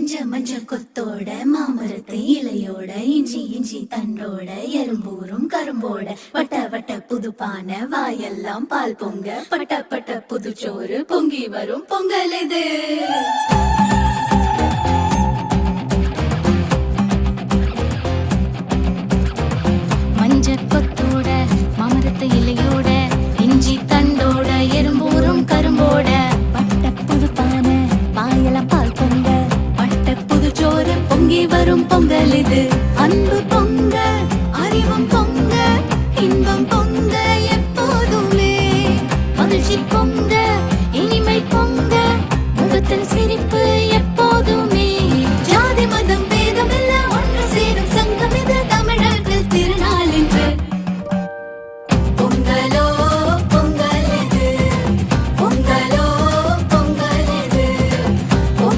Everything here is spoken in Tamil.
மஞ்ச கொத்தோட மாமரத்து இலையோட இஞ்சி இஞ்சி தண்டோட எறும்பூரும் கரும்போட வட்ட வட்ட புதுப்பான வாயெல்லாம் பால் பொங்க பட்ட பட்ட புதுச்சோறு பொங்கி வரும் பொங்கல் இது. மஞ்ச கொத்தோட மாமரத்து இலையோட இஞ்சி தண்டோட எறும்பூரும் கரும்போட வட்ட புதுப்பான வாயெல்லாம் பால் பொங்க பட்ட புதுச்சோறு பொங்கி வரும் பொங்கல் இது. அன்பு